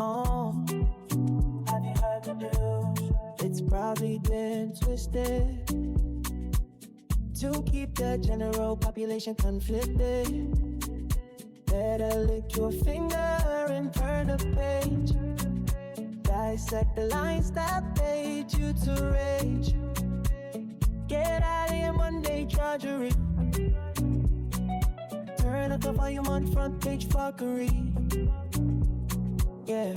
home. Have you heard the news? It's probably been twisted to keep the general population conflicted. Better lick your finger and turn the page. Dissect the lines that made you to rage. Get out of your Monday drudgery. Turn up the volume on front page fuckery. Yeah.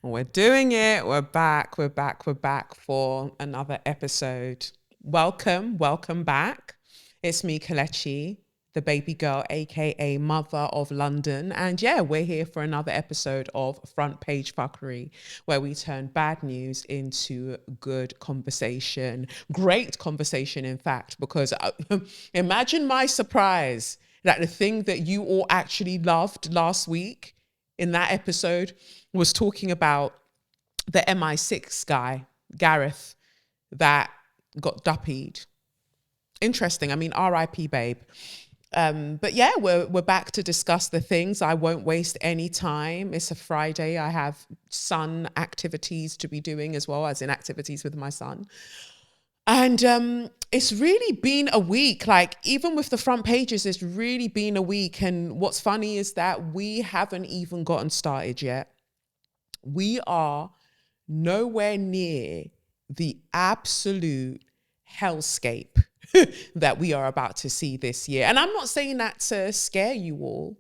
We're doing it. We're back for another episode. Welcome back. It's me, Kelechi, the baby girl, aka Mother of London. And yeah, we're here for another episode of Front Page Fuckery, where we turn bad news into good conversation. Great conversation, in fact, because imagine my surprise that the thing that you all actually loved last week in that episode was talking about the MI6 guy, Gareth, that got duppied. Interesting. I mean, R.I.P. babe. But yeah, we're back to discuss the things. I won't waste any time. It's a Friday. I have son activities to be doing as well, as in activities with my son. And it's really been a week. Like, even with the front pages, it's really been a week. And what's funny is that we haven't even gotten started yet. We are nowhere near the absolute hellscape that we are about to see this year. And I'm not saying that to scare you all.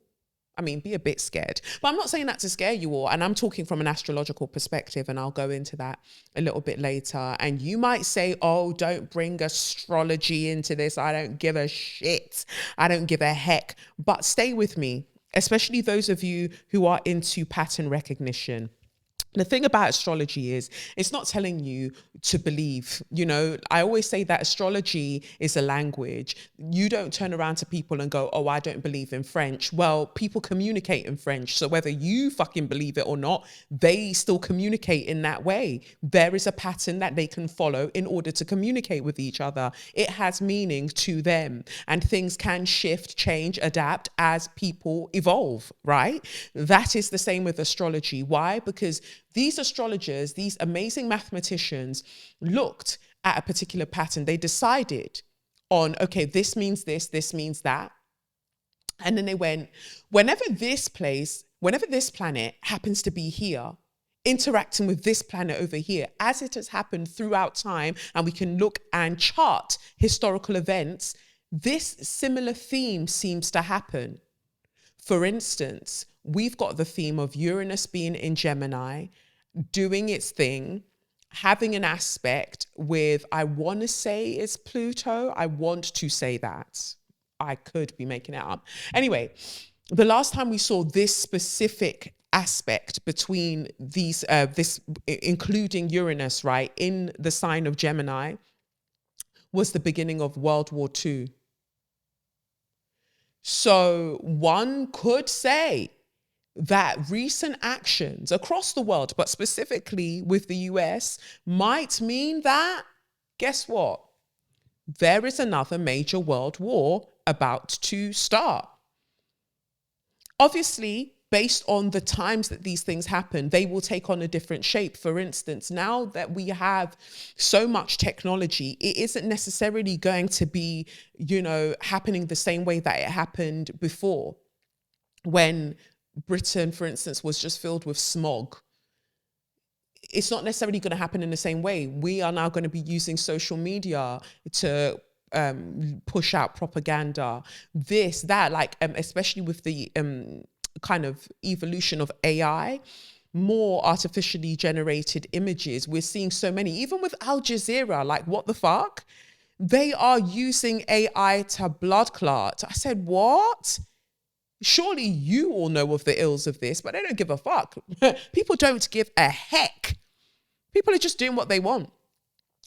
I mean, be a bit scared, but I'm not saying that to scare you all. And I'm talking from an astrological perspective, and I'll go into that a little bit later. And you might say, oh, don't bring astrology into this. I don't give a shit. I don't give a heck. But stay with me, especially those of you who are into pattern recognition. The thing about astrology is it's not telling you to believe. You know, I always say that astrology is a language. You don't turn around to people and go, oh, I don't believe in French. Well, people communicate in French. So whether you fucking believe it or not, they still communicate in that way. There is a pattern that they can follow in order to communicate with each other. It has meaning to them, and things can shift, change, adapt as people evolve, right? That is the same with astrology. Why? Because these astrologers, these amazing mathematicians, looked at a particular pattern. They decided on, okay, this means this means that. And then they went, whenever this planet happens to be here, interacting with this planet over here, as it has happened throughout time, and we can look and chart historical events, this similar theme seems to happen. For instance, we've got the theme of Uranus being in Gemini, doing its thing, having an aspect with, I want to say it's Pluto. I want to say that. I could be making it up. Anyway, the last time we saw this specific aspect between these, including Uranus, right, in the sign of Gemini, was the beginning of World War II. So one could say that recent actions across the world, but specifically with the US, might mean that, guess what? There is another major world war about to start. Obviously, based on the times that these things happen, they will take on a different shape. For instance, now that we have so much technology, it isn't necessarily going to be, happening the same way that it happened before, when Britain, for instance, was just filled with smog. It's not necessarily going to happen in the same way. We are now going to be using social media to push out propaganda, this, that, especially with the kind of evolution of AI, more artificially generated images. We're seeing so many, even with Al Jazeera, like, what the fuck? They are using AI to blood clot. I said, what? Surely you all know of the ills of this, but they don't give a fuck. People don't give a heck. People are just doing what they want.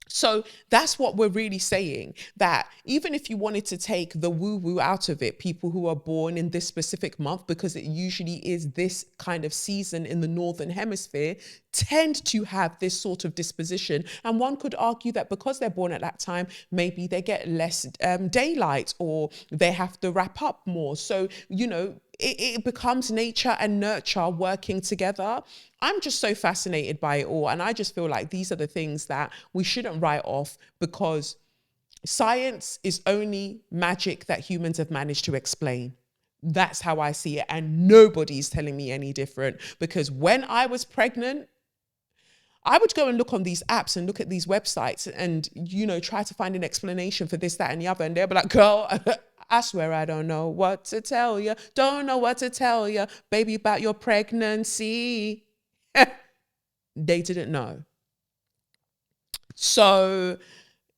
So that's what we're really saying, that even if you wanted to take the woo-woo out of it, people who are born in this specific month, because it usually is this kind of season in the Northern Hemisphere, tend to have this sort of disposition. And one could argue that because they're born at that time, maybe they get less daylight, or they have to wrap up more. So, it becomes nature and nurture working together. I'm just so fascinated by it all. And I just feel like these are the things that we shouldn't write off, because science is only magic that humans have managed to explain. That's how I see it. And nobody's telling me any different, because when I was pregnant, I would go and look on these apps and look at these websites and, try to find an explanation for this, that, and the other. And they'll be like, girl, I swear I don't know what to tell you. Don't know what to tell you, baby, about your pregnancy. They didn't know. So,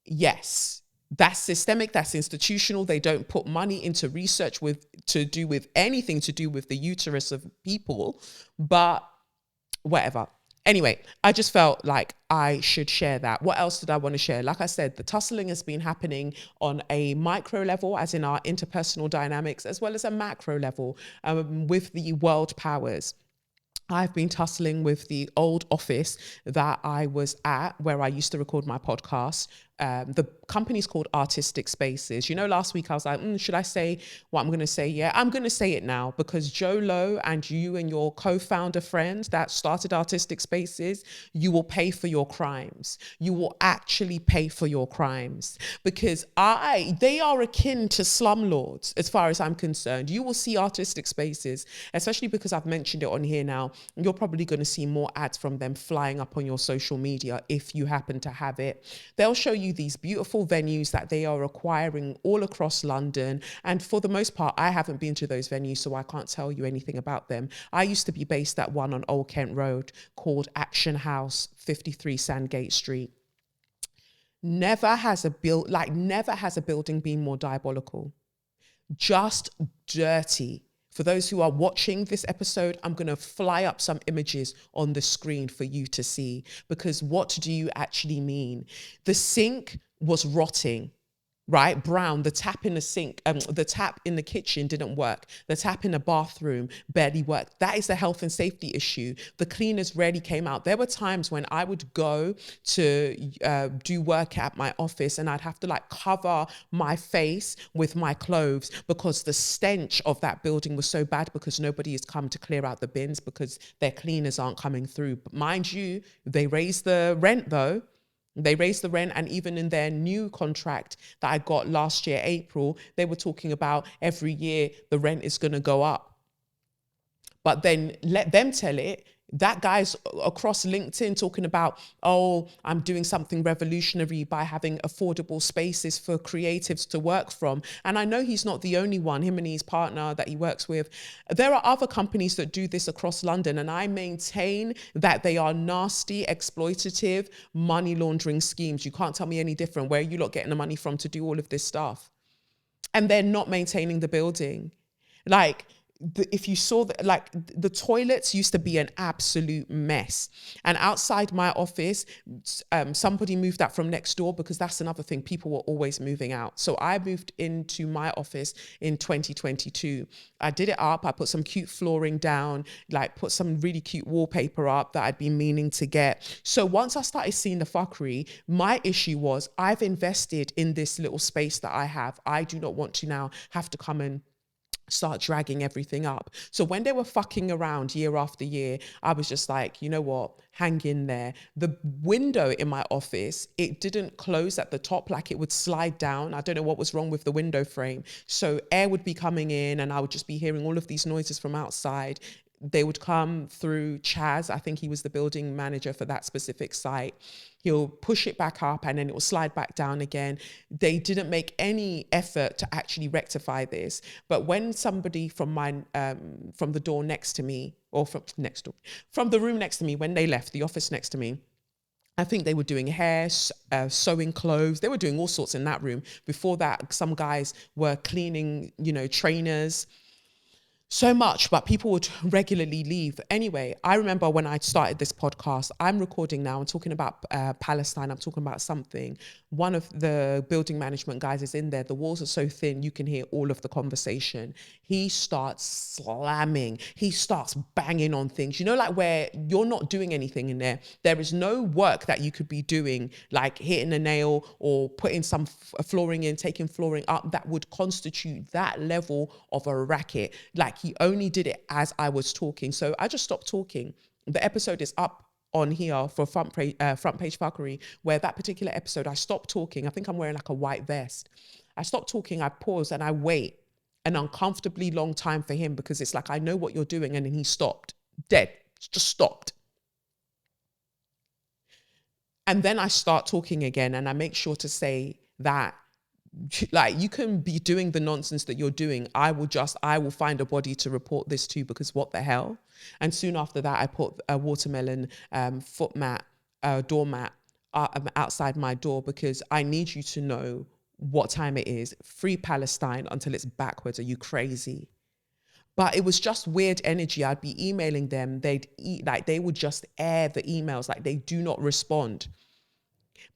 yes, that's systemic, that's institutional. They don't put money into research to do with anything to do with the uterus of people, but whatever. Anyway, I just felt like I should share that. What else did I want to share? Like I said, the tussling has been happening on a micro level, as in our interpersonal dynamics, as well as a macro level with the world powers. I've been tussling with the old office that I was at, where I used to record my podcast. The company's called Artistic Spaces. Last week I was like, should I say what I'm going to say? Yeah, I'm going to say it now, because Joe Lowe and you and your co-founder friend that started Artistic Spaces, you will pay for your crimes. You will actually pay for your crimes, because they are akin to slumlords as far as I'm concerned. You will see Artistic Spaces, especially because I've mentioned it on here now. You're probably going to see more ads from them flying up on your social media if you happen to have it. They'll show you these beautiful venues that they are acquiring all across London. And for the most part, I haven't been to those venues, so I can't tell you anything about them. I used to be based at one on Old Kent Road called Action House, 53 Sandgate Street. Never has a building been more diabolical. Just dirty. For those who are watching this episode, I'm going to fly up some images on the screen for you to see, because what do you actually mean? The sink was rotting, right? Brown. The tap in the sink, the tap in the kitchen didn't work. The tap in the bathroom barely worked. That is a health and safety issue. The cleaners rarely came out. There were times when I would go to do work at my office and I'd have to cover my face with my clothes, because the stench of that building was so bad, because nobody has come to clear out the bins because their cleaners aren't coming through. But mind you, they raised the rent though. They raised the rent, and even in their new contract that I got last year, April, they were talking about every year the rent is going to go up. But then let them tell it. That guy's across LinkedIn talking about, I'm doing something revolutionary by having affordable spaces for creatives to work from. And I know he's not the only one, him and his partner that he works with. There are other companies that do this across London, and I maintain that they are nasty, exploitative, money laundering schemes. You can't tell me any different. Where are you lot getting the money from to do all of this stuff? And they're not maintaining the building. If you saw the toilets used to be an absolute mess. And outside my office, somebody moved that from next door, because that's another thing. People were always moving out. So I moved into my office in 2022. I did it up. I put some cute flooring down, put some really cute wallpaper up that I'd been meaning to get. So once I started seeing the fuckery, my issue was, I've invested in this little space that I have. I do not want to now have to come and start dragging everything up. So when they were fucking around year after year, I was just like, you know what, hang in there. The window in my office, it didn't close at the top, it would slide down. I don't know what was wrong with the window frame. So air would be coming in and I would just be hearing all of these noises from outside. They would come through Chaz. I think he was the building manager for that specific site. He'll push it back up and then it will slide back down again. They didn't make any effort to actually rectify this. But when somebody from the door next to me, or from the room next to me, when they left the office next to me, I think they were doing hair, sewing clothes. They were doing all sorts in that room. Before that, some guys were cleaning, trainers. So much, but people would regularly leave. Anyway, I remember when I started this podcast, I'm recording now, I'm talking about Palestine, I'm talking about something one of the building management guys is in there. The walls are so thin, you can hear all of the conversation. He starts slamming. He starts banging on things. You know, like where you're not doing anything in there. There is no work that you could be doing, like hitting a nail or putting some flooring in, taking flooring up, that would constitute that level of a racket. Like he only did it as I was talking. So I just stopped talking. The episode is up on here for front page Fxckery, where that particular episode, I stopped talking. I think I'm wearing like a white vest. I stopped talking, I pause and I wait an uncomfortably long time for him, because it's like, I know what you're doing. And then he stopped, dead, just stopped. And then I start talking again, and I make sure to say that, like, you can be doing the nonsense that you're doing. I will find a body to report this to, because what the hell? And soon after that, I put a watermelon doormat outside my door, because I need you to know what time it is. Free Palestine until it's backwards. Are you crazy? But it was just weird energy. I'd be emailing them. They would just air the emails. Like, they do not respond.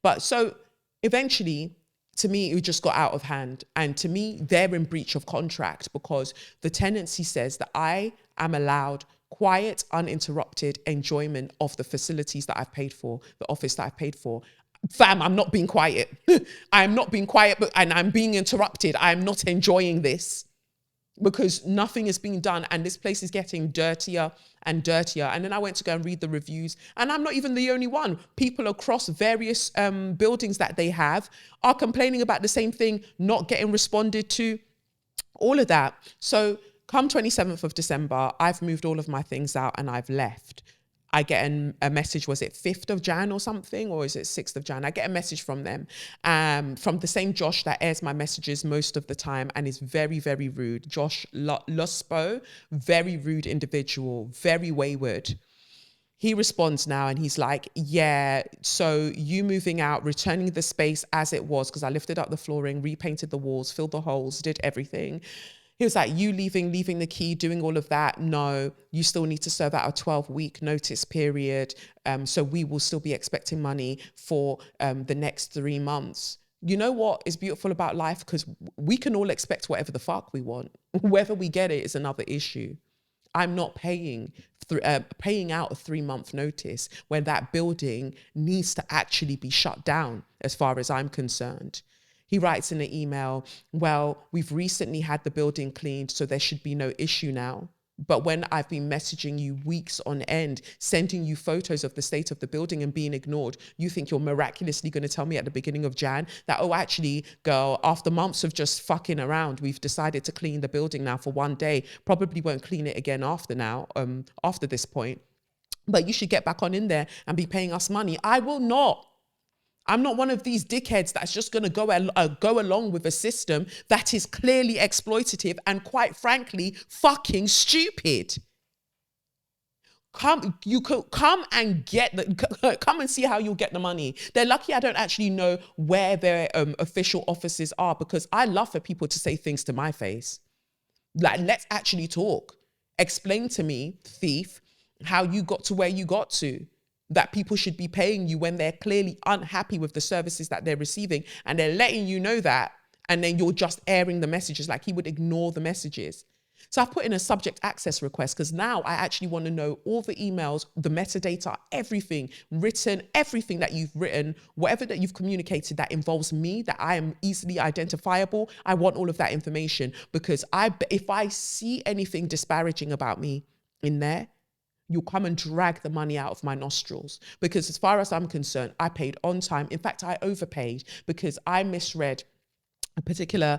But so eventually, to me, it just got out of hand. And to me, they're in breach of contract, because the tenancy says that I am allowed quiet, uninterrupted enjoyment of the facilities that I've paid for, the office that I've paid for. Fam, I'm not being quiet. I'm not being quiet, and I'm being interrupted. I'm not enjoying this, because nothing is being done, and this place is getting dirtier and dirtier. And then I went to go and read the reviews, and I'm not even the only one. People across various buildings that they have are complaining about the same thing, not getting responded to, all of that. So come 27th of December, I've moved all of my things out and I've left. I get a message, was it 5th of Jan or something? Or is it 6th of Jan? I get a message from them, from the same Josh that airs my messages most of the time and is very, very rude. Josh Luspo, very rude individual, very wayward. He responds now and he's like, yeah, so you moving out, returning the space as it was, because I lifted up the flooring, repainted the walls, filled the holes, did everything. He was like, you leaving the key, doing all of that. No, you still need to serve out a 12-week notice period. So we will still be expecting money for the next 3 months. You know what is beautiful about life? Because we can all expect whatever the fuck we want. Whether we get it is another issue. I'm not paying out a 3-month notice when that building needs to actually be shut down, as far as I'm concerned. He writes in an email, well, we've recently had the building cleaned, so there should be no issue now. But when I've been messaging you weeks on end, sending you photos of the state of the building and being ignored, you think you're miraculously going to tell me at the beginning of Jan that, oh, actually, girl, after months of just fucking around, we've decided to clean the building now for 1 day. Probably won't clean it again after this point. But you should get back on in there and be paying us money. I will not. I'm not one of these dickheads that's just going to go along with a system that is clearly exploitative and, quite frankly, fucking stupid. Come and see how you'll get the money. They're lucky I don't actually know where their official offices are, because I love for people to say things to my face. Like, let's actually talk. Explain to me, thief, how you got to where you got to. That people should be paying you when they're clearly unhappy with the services that they're receiving, and they're letting you know that, and then you're just airing the messages. Like, he would ignore the messages. So I've put in a subject access request, because now I actually want to know all the emails, the metadata, everything written, everything that you've written, whatever that you've communicated that involves me, that I am easily identifiable. I want all of that information, because if I see anything disparaging about me in there, you'll come and drag the money out of my nostrils. Because as far as I'm concerned, I paid on time. In fact, I overpaid, because I misread a particular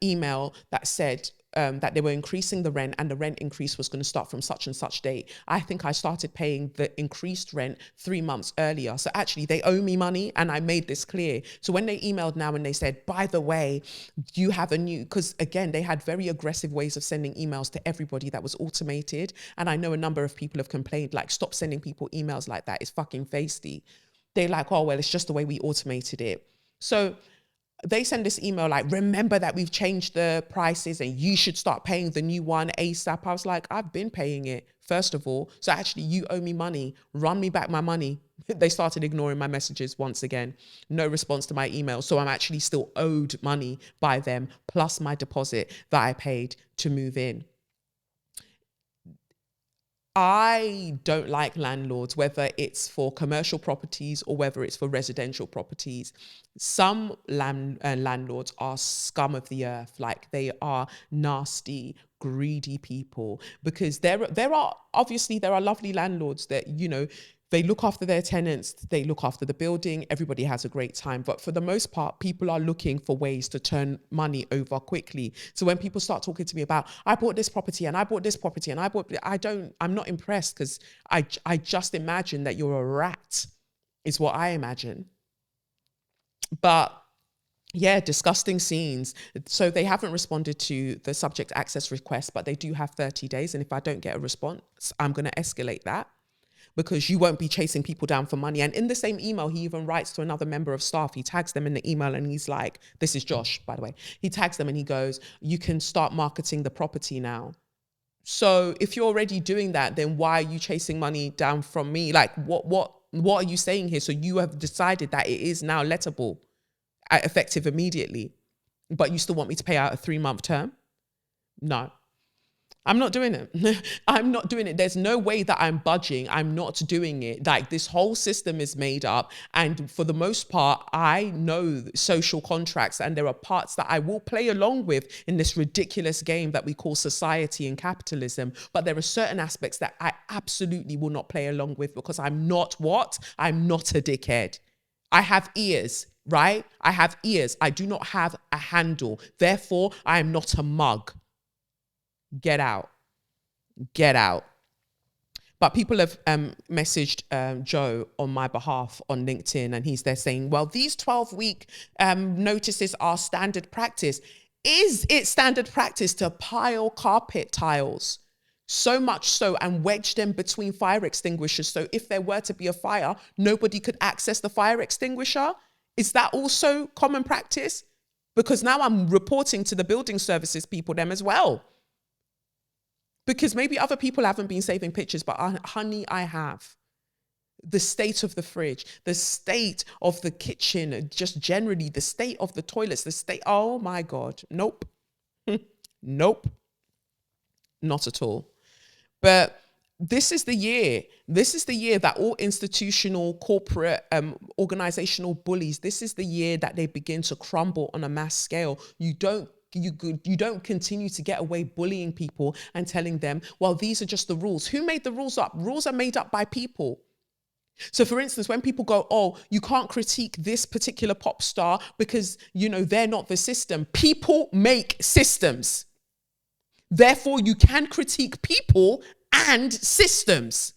email that said that they were increasing the rent, and the rent increase was going to start from such and such date. I think I started paying the increased rent 3 months earlier. So actually they owe me money, and I made this clear. So when they emailed now and they said, by the way, you have a new, because again, they had very aggressive ways of sending emails to everybody that was automated. And I know a number of people have complained, like, stop sending people emails like that. It's fucking feisty. They're like, oh, well, it's just the way we automated it. So they send this email like, remember that we've changed the prices and you should start paying the new one ASAP. I was like, I've been paying it, first of all. So actually, you owe me money. Run me back my money. They started ignoring my messages once again. No response to my email. So I'm actually still owed money by them, plus my deposit that I paid to move in. I don't like landlords, whether it's for commercial properties or whether it's for residential properties. Some landlords are scum of the earth. Like, they are nasty, greedy people, because there are lovely landlords that, they look after their tenants, they look after the building, everybody has a great time. But for the most part, people are looking for ways to turn money over quickly. So when people start talking to me about, I bought this property and I bought this property and I'm not impressed, because I just imagine that you're a rat, is what I imagine. But yeah, disgusting scenes. So they haven't responded to the subject access request, but they do have 30 days. And if I don't get a response, I'm going to escalate that, because you won't be chasing people down for money. And in the same email, he even writes to another member of staff. He tags them in the email and he's like, this is Josh, by the way. He tags them and he goes, you can start marketing the property now. So if you're already doing that, then why are you chasing money down from me? Like, what are you saying here? So you have decided that it is now lettable, effective immediately, but you still want me to pay out a 3-month term? No. I'm not doing it. I'm not doing it. There's no way that I'm budging. I'm not doing it. Like, this whole system is made up. And for the most part, I know social contracts, and there are parts that I will play along with in this ridiculous game that we call society and capitalism. But there are certain aspects that I absolutely will not play along with, because I'm not what? I'm not a dickhead. I have ears, right? I have ears. I do not have a handle. Therefore, I am not a mug. Get out. Get out. But people have messaged Joe on my behalf on LinkedIn, and he's there saying, well, these 12-week notices are standard practice. Is it standard practice to pile carpet tiles so much so and wedge them between fire extinguishers, so if there were to be a fire, nobody could access the fire extinguisher? Is that also common practice? Because now I'm reporting to the building services people them as well. Because maybe other people haven't been saving pictures, but honey, I have. The state of the fridge, the state of the kitchen, just generally the state of the toilets, oh my God, nope. Nope, not at all. But this is the year that all institutional, corporate, organizational bullies, this is the year that they begin to crumble on a mass scale. You don't continue to get away bullying people and telling them, well, these are just the rules. Who made the rules up? Rules are made up by people. So for instance, when people go, oh, you can't critique this particular pop star because, they're not the system. People make systems. Therefore, you can critique people and systems.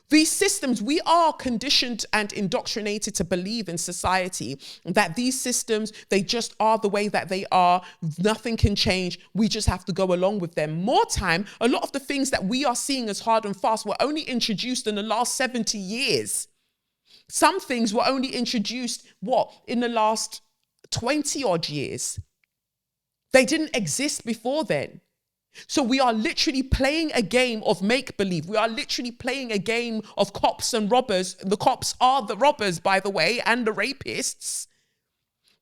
These systems, we are conditioned and indoctrinated to believe in society that these systems, they just are the way that they are. Nothing can change. We just have to go along with them. More time, a lot of the things that we are seeing as hard and fast were only introduced in the last 70 years. Some things were only introduced, in the last 20 odd years. They didn't exist before then. So we are literally playing a game of make-believe. We are literally playing a game of cops and robbers. The cops are the robbers, by the way, and the rapists.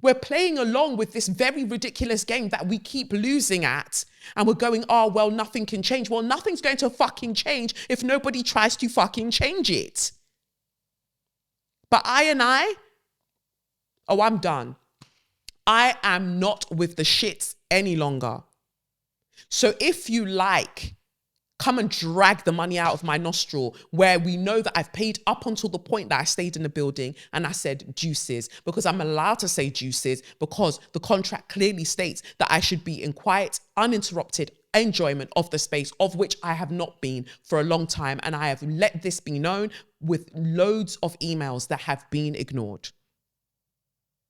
We're playing along with this very ridiculous game that we keep losing at. And we're going, oh, well, nothing can change. Well, nothing's going to fucking change if nobody tries to fucking change it. But I'm done. I am not with the shits any longer. So if you like, come and drag the money out of my nostril, where we know that I've paid up until the point that I stayed in the building and I said juices, because I'm allowed to say juices because the contract clearly states that I should be in quiet, uninterrupted enjoyment of the space, of which I have not been for a long time. And I have let this be known with loads of emails that have been ignored.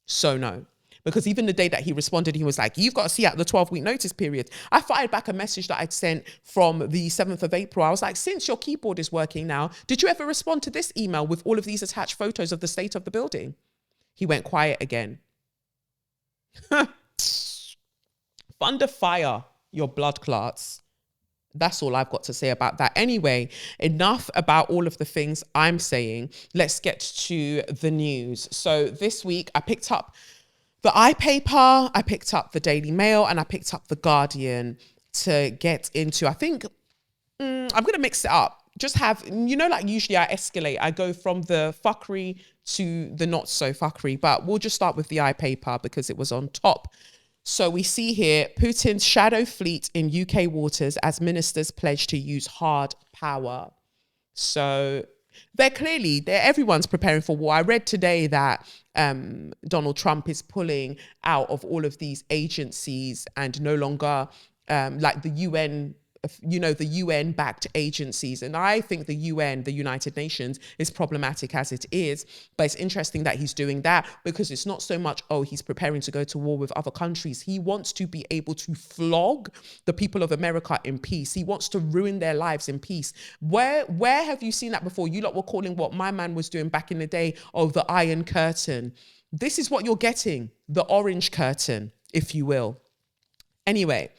So no. Because even the day that he responded, he was like, you've got to see out the 12-week notice period. I fired back a message that I'd sent from the 7th of April. I was like, since your keyboard is working now, did you ever respond to this email with all of these attached photos of the state of the building? He went quiet again. Thunder fire your blood clots. That's all I've got to say about that. Anyway, enough about all of the things I'm saying. Let's get to the news. So this week I picked up the iPaper, I picked up the Daily Mail, and I picked up the Guardian to get into. I think I'm going to mix it up. Just have, like usually I escalate. I go from the fuckery to the not so fuckery, but we'll just start with the iPaper because it was on top. So we see here Putin's shadow fleet in UK waters as ministers pledge to use hard power. So everyone's preparing for war. I read today that Donald Trump is pulling out of all of these agencies and no longer like the UN, the UN-backed agencies. And I think the UN, the United Nations, is problematic as it is. But it's interesting that he's doing that because it's not so much, he's preparing to go to war with other countries. He wants to be able to flog the people of America in peace. He wants to ruin their lives in peace. Where have you seen that before? You lot were calling what my man was doing back in the day, the Iron Curtain. This is what you're getting, the orange curtain, if you will. Anyway,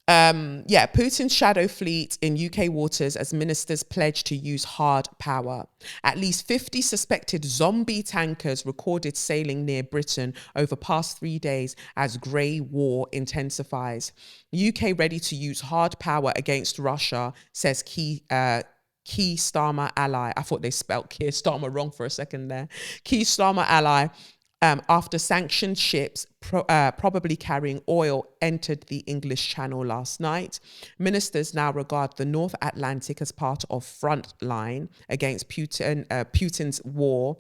Putin's shadow fleet in UK waters as ministers pledge to use hard power. At least 50 suspected zombie tankers recorded sailing near Britain over past 3 days as grey war intensifies. UK ready to use hard power against Russia, says Keir Starmer ally. I thought they spelled Keir Starmer wrong for a second there. Keir Starmer ally. After sanctioned ships, probably carrying oil, entered the English Channel last night. Ministers now regard the North Atlantic as part of front line against Putin's war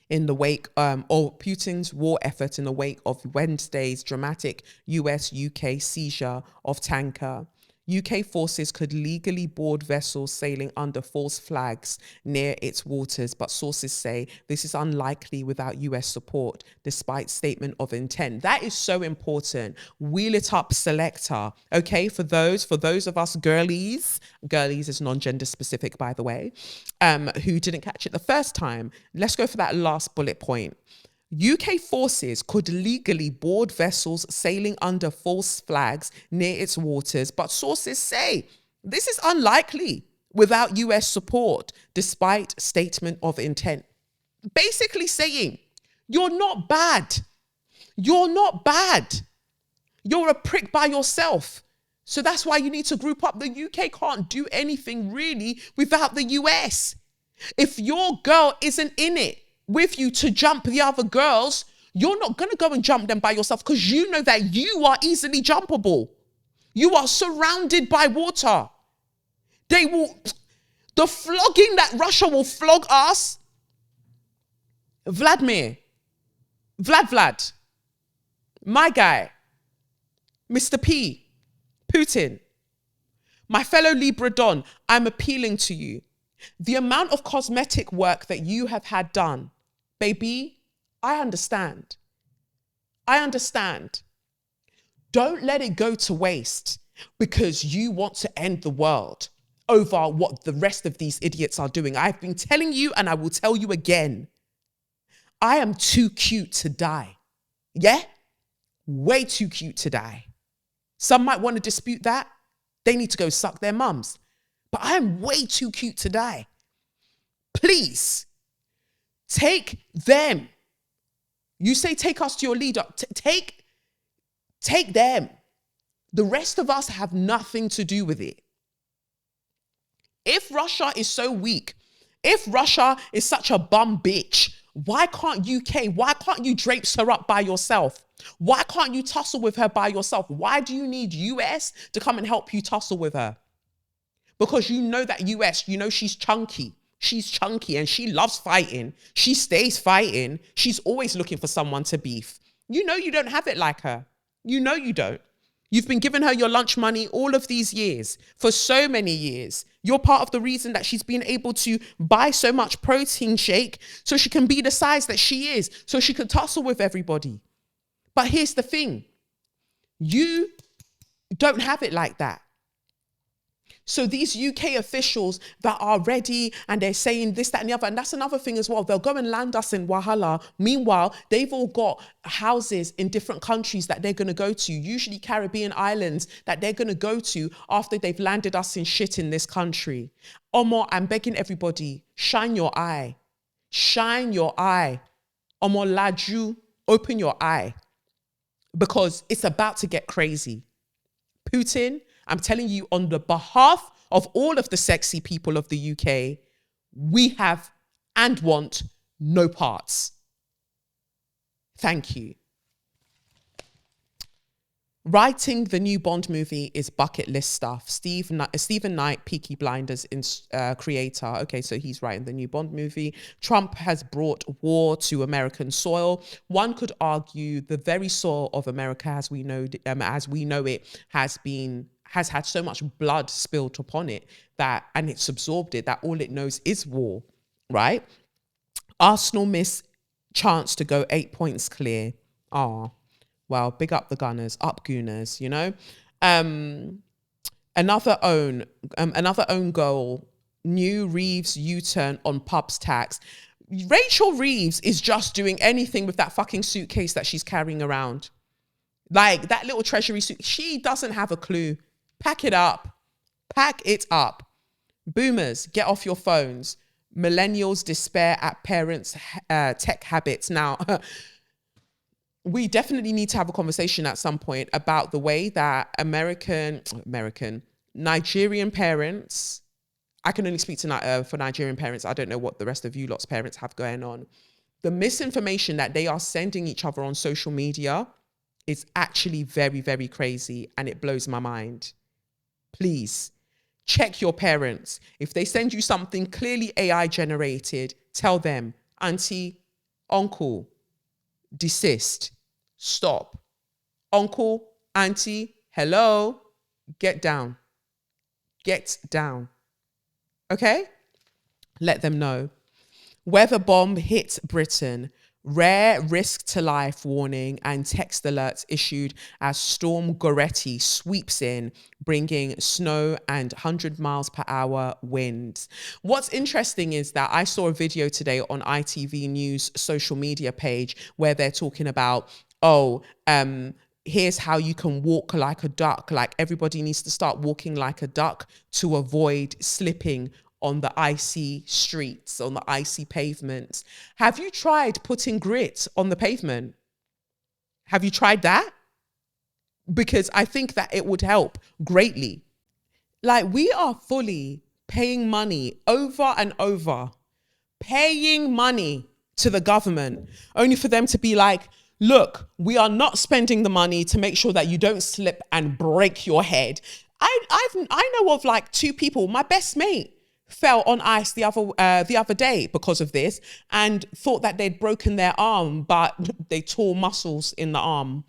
in the wake Putin's war effort in the wake of Wednesday's dramatic US-UK seizure of tanker. UK forces could legally board vessels sailing under false flags near its waters, but sources say this is unlikely without US support, despite statement of intent. That is so important. Wheel it up, selector. Okay, for those of us girlies is non-gender specific, by the way, who didn't catch it the first time. Let's go for that last bullet point. UK forces could legally board vessels sailing under false flags near its waters, but sources say this is unlikely without US support, despite statement of intent. Basically saying, you're not bad. You're not bad. You're a prick by yourself. So that's why you need to group up. The UK can't do anything really without the US. If your girl isn't in it with you to jump the other girls, you're not going to go and jump them by yourself because you know that you are easily jumpable. You are surrounded by water. The flogging that Russia will flog us, Vlad, my guy, Mr. P, Putin, my fellow Libra Don, I'm appealing to you. The amount of cosmetic work that you have had done, baby, I understand. Don't let it go to waste because you want to end the world over what the rest of these idiots are doing. I've been telling you and I will tell you again. I am too cute to die. Yeah? Way too cute to die. Some might want to dispute that. They need to go suck their mums. But I am way too cute to die. Please, take them. You say take us to your leader. Take them. The rest of us have nothing to do with it. If Russia is so weak, if Russia is such a bum bitch, why can't you drape her up by yourself? Why can't you tussle with her by yourself? Why do you need US to come and help you tussle with her? Because you know that US, she's chunky. She's chunky and she loves fighting. She stays fighting. She's always looking for someone to beef. You know you don't have it like her. You know you don't. You've been giving her your lunch money all of these years, for so many years. You're part of the reason that she's been able to buy so much protein shake so she can be the size that she is, so she can tussle with everybody. But here's the thing. You don't have it like that. So these UK officials that are ready and they're saying this, that, and the other, and that's another thing as well. They'll go and land us in Wahala. Meanwhile, they've all got houses in different countries that they're going to go to, usually Caribbean islands that they're going to go to after they've landed us in shit in this country. Omo, I'm begging everybody, shine your eye. Shine your eye. Omo laju, open your eye. Because it's about to get crazy. Putin, I'm telling you, on the behalf of all of the sexy people of the UK, we have and want no parts. Thank you. Writing the new Bond movie is bucket list stuff. Stephen Knight, Peaky Blinders creator. Okay, so he's writing the new Bond movie. Trump has brought war to American soil. One could argue the very soil of America, as we know it, has had so much blood spilled upon it and it's absorbed it, that all it knows is war, right? Arsenal miss chance to go 8 points clear. Well, big up the Gunners, up Gooners, you know. Another own goal. New Reeves U-turn on pubs tax. Rachel Reeves is just doing anything with that fucking suitcase that she's carrying around. Like that little treasury suit. She doesn't have a clue. Pack it up. Pack it up. Boomers, get off your phones. Millennials despair at parents' tech habits. Now, we definitely need to have a conversation at some point about the way that Nigerian parents, I can only speak for Nigerian parents. I don't know what the rest of you lot's parents have going on. The misinformation that they are sending each other on social media is actually very, very crazy, and it blows my mind. Please check your parents. If they send you something clearly AI generated, tell them, auntie, uncle, desist, stop. Uncle, auntie, hello, get down. Get down. Okay? Let them know. Weather bomb hits Britain. Rare risk to life warning and text alerts issued as Storm Goretti sweeps in, bringing snow and 100 miles per hour winds. What's interesting is that I saw a video today on ITV News social media page where they're talking about, here's how you can walk like a duck. Like everybody needs to start walking like a duck to avoid slipping on the icy streets, on the icy pavements. Have you tried putting grit on the pavement? Have you tried that? Because I think that it would help greatly. Like, we are fully paying money over and over, paying money to the government, only for them to be like, look, we are not spending the money to make sure that you don't slip and break your head. I know of like two people, my best mate fell on ice the other day because of this and thought that they'd broken their arm, but they tore muscles in the arm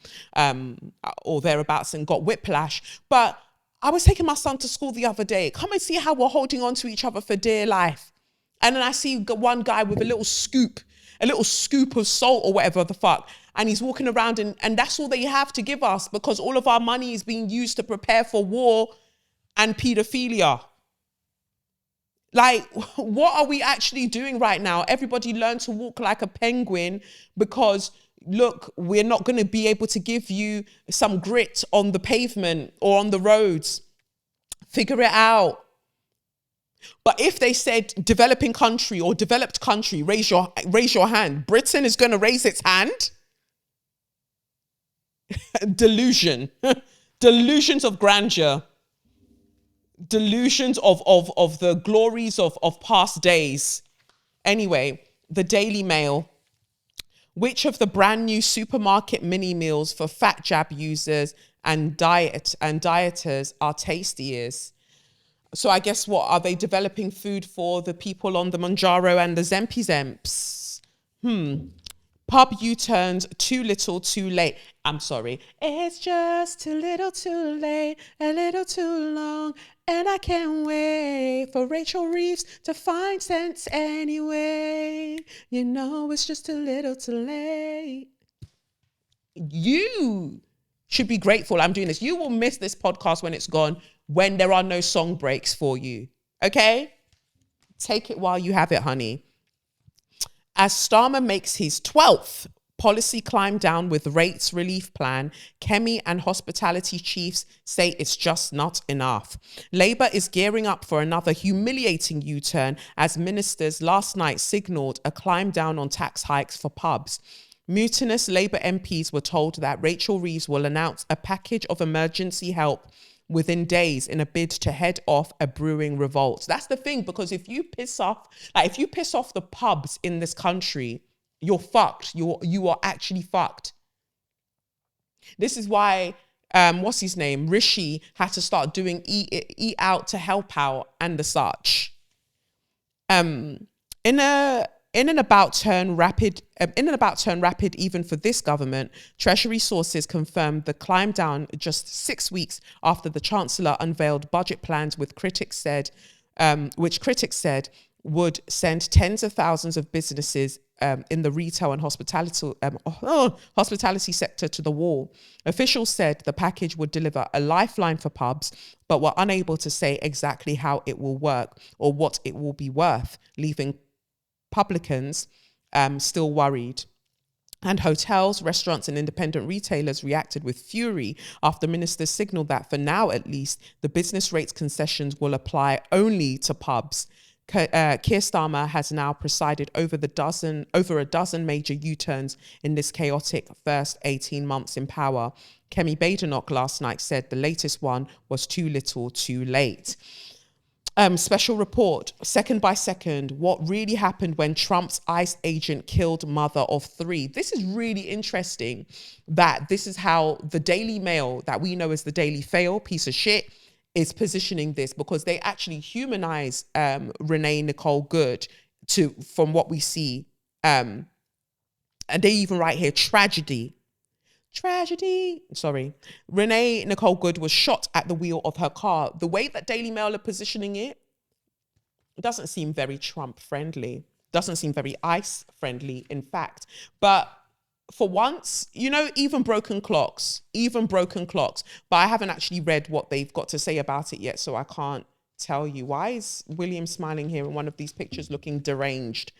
or thereabouts and got whiplash. But I was taking my son to school the other day. Come and see how we're holding on to each other for dear life. And then I see one guy with a little scoop of salt or whatever the fuck. And he's walking around and that's all they have to give us because all of our money is being used to prepare for war and pedophilia. Like, what are we actually doing right now? Everybody learn to walk like a penguin because, look, we're not going to be able to give you some grit on the pavement or on the roads. Figure it out. But if they said developing country or developed country, raise your hand. Britain is going to raise its hand? Delusion. Delusions of grandeur. Delusions of the glories of past days. Anyway, the Daily Mail. Which of the brand new supermarket mini meals for fat jab users and dieters are tastiest? So I guess what are they developing food for the people on the Manjaro and the Zempi Zemps? Pub U-turns too little too late. I'm sorry. It's just too little too late, a little too long, and I can't wait for Rachel Reeves to find sense anyway. You know it's just a little too late. You should be grateful I'm doing this. You will miss this podcast when it's gone. when there are no song breaks for you. Okay? Take it while you have it, honey. As Starmer makes his 12th policy climb down with rates relief plan, Kemi and hospitality chiefs say it's just not enough. Labour is gearing up for another humiliating U-turn as ministers last night signalled a climb down on tax hikes for pubs. Mutinous Labour MPs were told that Rachel Reeves will announce a package of emergency help within days in a bid to head off a brewing revolt. That's the thing, because if you piss off the pubs in this country, you're fucked. You are actually fucked. This is why what's his name? Rishi had to start doing eat out to help out and the such. In an about turn rapid even for this government, Treasury sources confirmed the climb down just 6 weeks after the Chancellor unveiled budget plans which critics said would send tens of thousands of businesses in the retail and hospitality sector to the wall. Officials said the package would deliver a lifeline for pubs, but were unable to say exactly how it will work or what it will be worth, leaving publicans still worried. And hotels, restaurants and independent retailers reacted with fury after ministers signalled that for now at least, the business rates concessions will apply only to pubs. Keir Starmer has now presided over a dozen major U-turns in this chaotic first 18 months in power. Kemi Badenoch last night said the latest one was too little too late. Special report, second by second, what really happened when Trump's ICE agent killed mother of 3. This is really interesting that this is how the Daily Mail, that we know as the Daily Fail, piece of shit, is positioning this, because they actually humanize Renee Nicole Good from what we see. And they even write here, tragedy. Sorry. Renee Nicole Good was shot at the wheel of her car. The way that Daily Mail are positioning it doesn't seem very Trump friendly. Doesn't seem very ICE friendly, in fact. But for once, even broken clocks. But I haven't actually read what they've got to say about it yet, so I can't tell you. Why is William smiling here in one of these pictures looking deranged?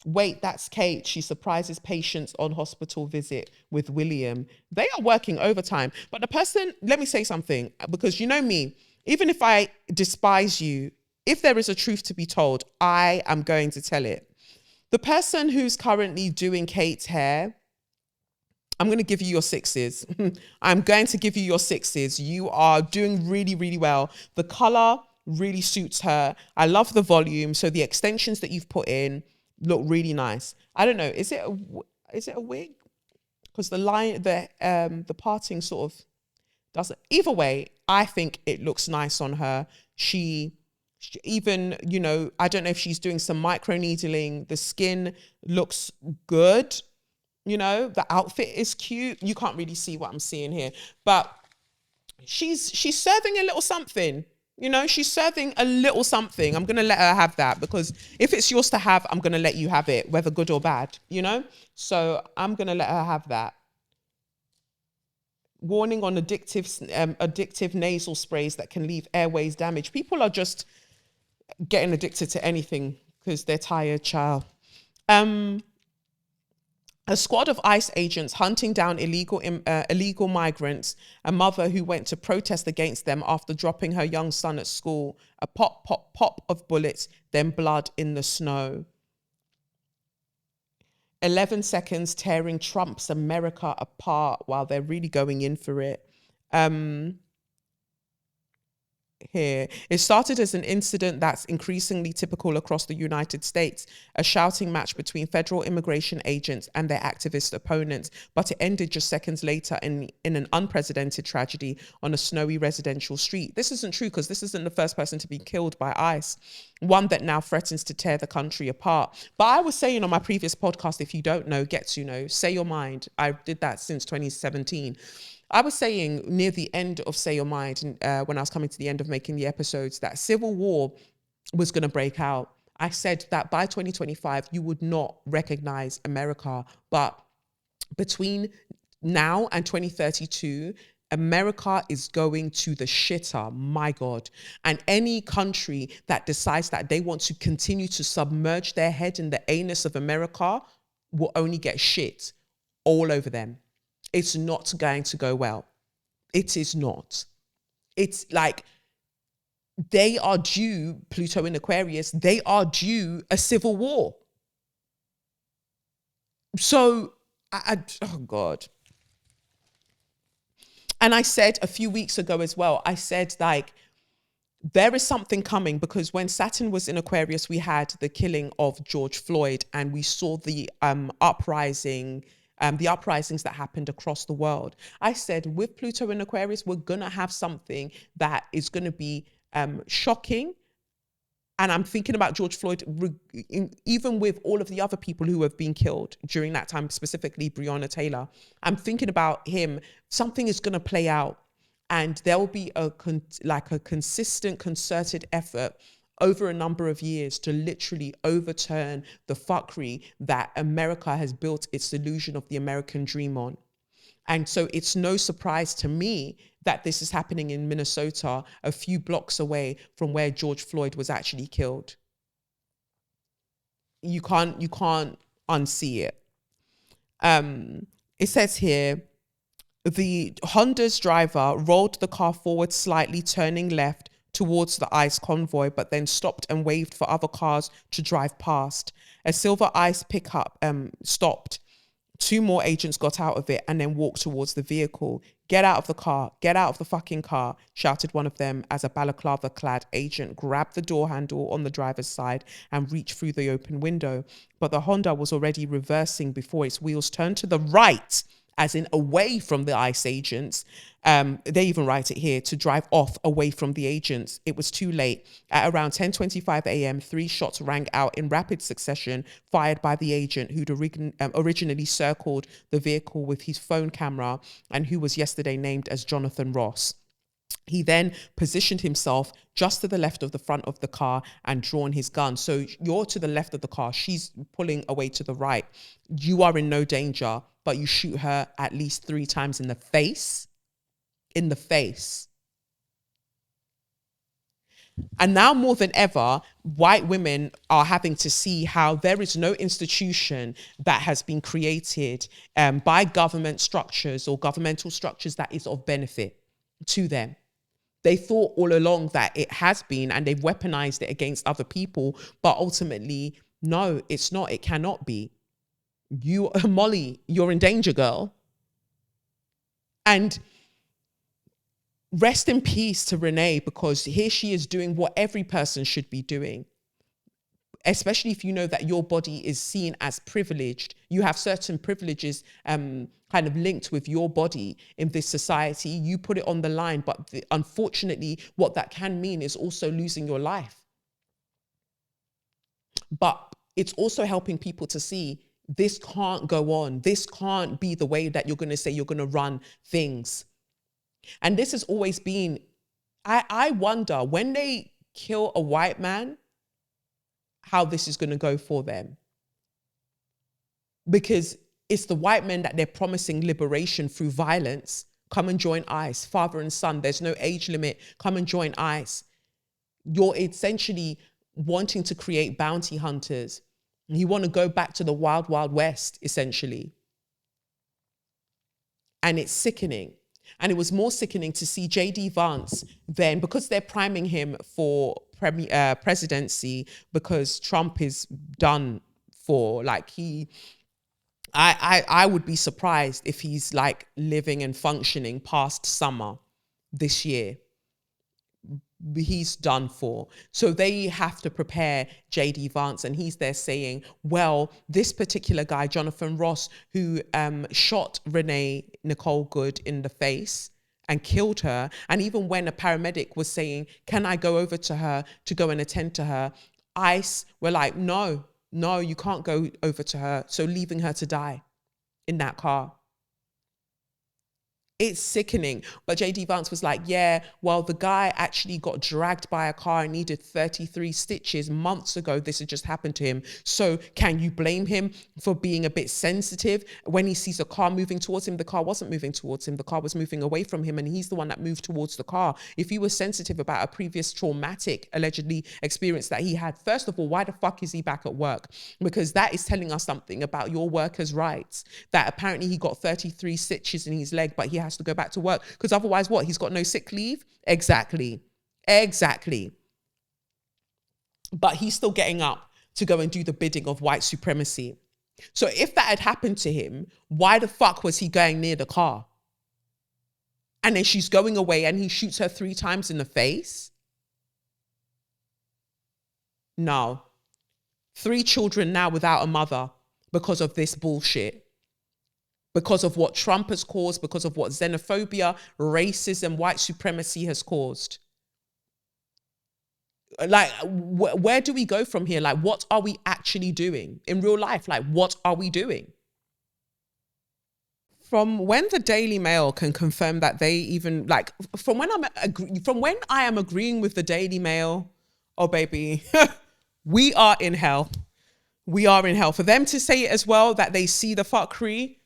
Wait, that's Kate. She surprises patients on hospital visit with William. They are working overtime. But the person, let me say something, because you know me, even if I despise you, if there is a truth to be told, I am going to tell it. The person who's currently doing Kate's hair, I'm going to give you your 6s. I'm going to give you your 6s. You are doing really, really well. The color really suits her. I love the volume. So the extensions that you've put in look really nice. I don't know. Is it a wig? Because the parting sort of doesn't. Either way, I think it looks nice on her. She even, I don't know if she's doing some micro needling. The skin looks good. The outfit is cute. You can't really see what I'm seeing here, but she's serving a little something. She's serving a little something. I'm going to let her have that, because if it's yours to have, I'm going to let you have it, whether good or bad, So I'm going to let her have that. Warning on addictive nasal sprays that can leave airways damage. People are just getting addicted to anything because they're tired, child. A squad of ICE agents hunting down illegal migrants, a mother who went to protest against them after dropping her young son at school, a pop, pop, pop of bullets, then blood in the snow. 11 seconds tearing Trump's America apart while they're really going in for it. Here. It started as an incident that's increasingly typical across the United States, a shouting match between federal immigration agents and their activist opponents, but it ended just seconds later in an unprecedented tragedy on a snowy residential street. This isn't true, because this isn't the first person to be killed by ICE, one that now threatens to tear the country apart. But I was saying on my previous podcast, if you don't know, get to know, say your mind. I did that since 2017. I was saying near the end of Say Your Mind, when I was coming to the end of making the episodes, that civil war was going to break out. I said that by 2025, you would not recognize America. But between now and 2032, America is going to the shitter, my God. And any country that decides that they want to continue to submerge their head in the anus of America will only get shit all over them. It's not going to go well. It is not. It's like they are due, Pluto in Aquarius, they are due a civil war. So, oh God. And I said a few weeks ago as well, I said like, there is something coming, because when Saturn was in Aquarius, we had the killing of George Floyd, and we saw the uprisings that happened across the world. I said, with Pluto in Aquarius, we're going to have something that is going to be shocking. And I'm thinking about George Floyd, even with all of the other people who have been killed during that time, specifically Breonna Taylor. I'm thinking about him. Something is going to play out, and there will be a consistent, concerted effort over a number of years to literally overturn the fuckery that America has built its illusion of the American dream on. And so it's no surprise to me that this is happening in Minnesota, a few blocks away from where George Floyd was actually killed. You can't unsee it. It says here, the Honda's driver rolled the car forward slightly, turning left towards the ICE convoy, but then stopped and waved for other cars to drive past. A silver ICE pickup stopped. 2 more agents got out of it and then walked towards the vehicle. Get out of the car. Get out of the fucking car, shouted one of them as a balaclava-clad agent grabbed the door handle on the driver's side and reached through the open window. But the Honda was already reversing before its wheels turned to the right, as in away from the ICE agents. They even write it here, to drive off away from the agents. It was too late. At around 10:25 a.m., 3 shots rang out in rapid succession, fired by the agent who'd originally circled the vehicle with his phone camera and who was yesterday named as Jonathan Ross. He then positioned himself just to the left of the front of the car and drawn his gun. So you're to the left of the car. She's pulling away to the right. You are in no danger, but you shoot her at least 3 times in the face. In the face. And now more than ever, white women are having to see how there is no institution that has been created by government structures or governmental structures that is of benefit to them. They thought all along that it has been, and they've weaponized it against other people. But ultimately, no, it's not. It cannot be. You, Molly, you're in danger, girl. And rest in peace to Renee, because here she is doing what every person should be doing. Especially if you know that your body is seen as privileged. You have certain privileges kind of linked with your body in this society. You put it on the line, but unfortunately, what that can mean is also losing your life. But it's also helping people to see this can't go on. This can't be the way that you're going to say you're going to run things. And this has always been, I wonder, when they kill a white man, how this is going to go for them. Because it's the white men that they're promising liberation through violence. Come and join ICE, father and son. There's no age limit. Come and join ICE. You're essentially wanting to create bounty hunters. You want to go back to the wild, wild west, essentially. And it's sickening. And it was more sickening to see J.D. Vance then, because they're priming him for presidency, because Trump is done for. Like, I would be surprised if he's like living and functioning past summer this year. He's done for. So they have to prepare J.D. Vance, and he's there saying, well, this particular guy, Jonathan Ross, who shot Renee, Nicole Good, in the face and killed her. And even when a paramedic was saying, can I go over to her to go and attend to her? ICE were like, no, you can't go over to her. So leaving her to die in that car. It's sickening. But JD Vance was like, yeah, well, the guy actually got dragged by a car and needed 33 stitches months ago. This had just happened to him. So can you blame him for being a bit sensitive? When he sees a car moving towards him, the car wasn't moving towards him. The car was moving away from him, and he's the one that moved towards the car. If he was sensitive about a previous traumatic, allegedly, experience that he had, first of all, why the fuck is he back at work? Because that is telling us something about your workers' rights, that apparently he got 33 stitches in his leg, but he has to go back to work, because otherwise what, he's got no sick leave? Exactly But he's still getting up to go and do the bidding of white supremacy. So if that had happened to him, why the fuck was he going near the car? And then she's going away and he shoots her 3 times in the face? No. 3 children now without a mother because of this bullshit. Because of what Trump has caused, because of what xenophobia, racism, white supremacy has caused. Like, where do we go from here? Like, what are we actually doing in real life? Like, what are we doing? From when the Daily Mail can confirm that they even, like, from when I am agreeing with the Daily Mail, oh baby, we are in hell. We are in hell. For them to say it as well, that they see the fuckery,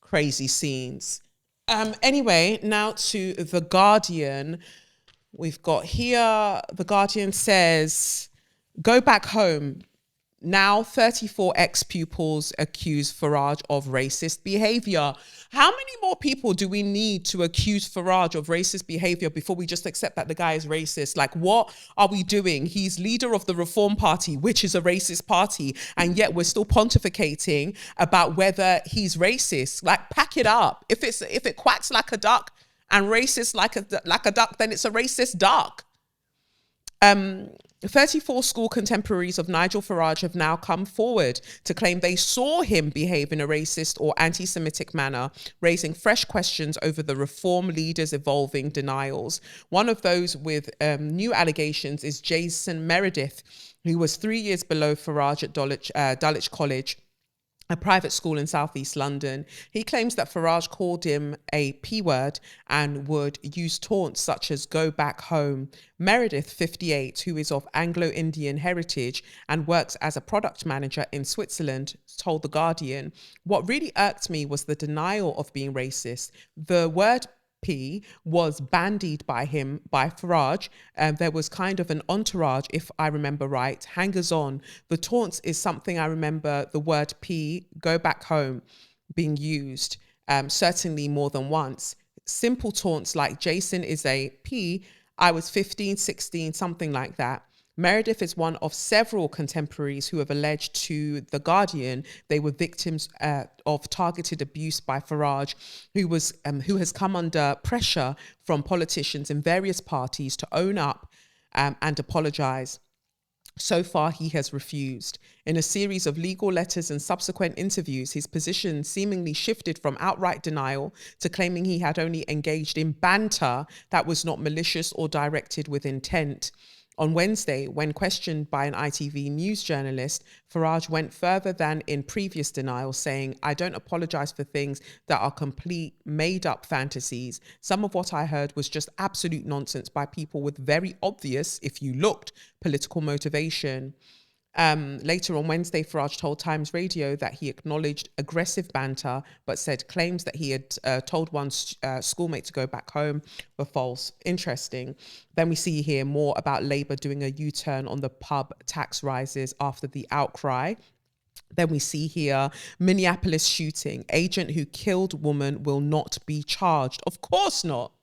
crazy scenes. Anyway, now to The Guardian. We've got here, The Guardian says, go back home. Now 34 ex-pupils accuse Farage of racist behavior. How many more people do we need to accuse Farage of racist behavior before we just accept that the guy is racist? Like, what are we doing? He's leader of the Reform Party, which is a racist party, and yet we're still pontificating about whether he's racist. Like, pack it up. If it quacks like a duck and racist like a duck, then it's a racist duck. 34 school contemporaries of Nigel Farage have now come forward to claim they saw him behave in a racist or anti-Semitic manner, raising fresh questions over the reform leader's evolving denials. One of those with new allegations is Jason Meredith, who was 3 years below Farage at Dulwich College, a private school in southeast London. He claims that Farage called him a P word and would use taunts such as go back home. Meredith, 58, who is of Anglo-Indian heritage and works as a product manager in Switzerland, told The Guardian, what really irked me was the denial of being racist. The word P was bandied by Farage. There was kind of an entourage, if I remember right, hangers on. The taunts is something I remember the word P, go back home, being used, certainly more than once. Simple taunts like Jason is a P, I was 15, 16, something like that. Meredith is one of several contemporaries who have alleged to The Guardian they were victims of targeted abuse by Farage, who has come under pressure from politicians in various parties to own up and apologise. So far, he has refused. In a series of legal letters and subsequent interviews, his position seemingly shifted from outright denial to claiming he had only engaged in banter that was not malicious or directed with intent. On Wednesday, when questioned by an ITV news journalist, Farage went further than in previous denial, saying, I don't apologise for things that are complete made-up fantasies. Some of what I heard was just absolute nonsense by people with very obvious, if you looked, political motivation. Later on Wednesday, Farage told Times Radio that he acknowledged aggressive banter, but said claims that he had told one schoolmate to go back home were false. Interesting. Then we see here more about Labour doing a U-turn on the pub tax rises after the outcry. Then we see here Minneapolis shooting. Agent who killed woman will not be charged. Of course not.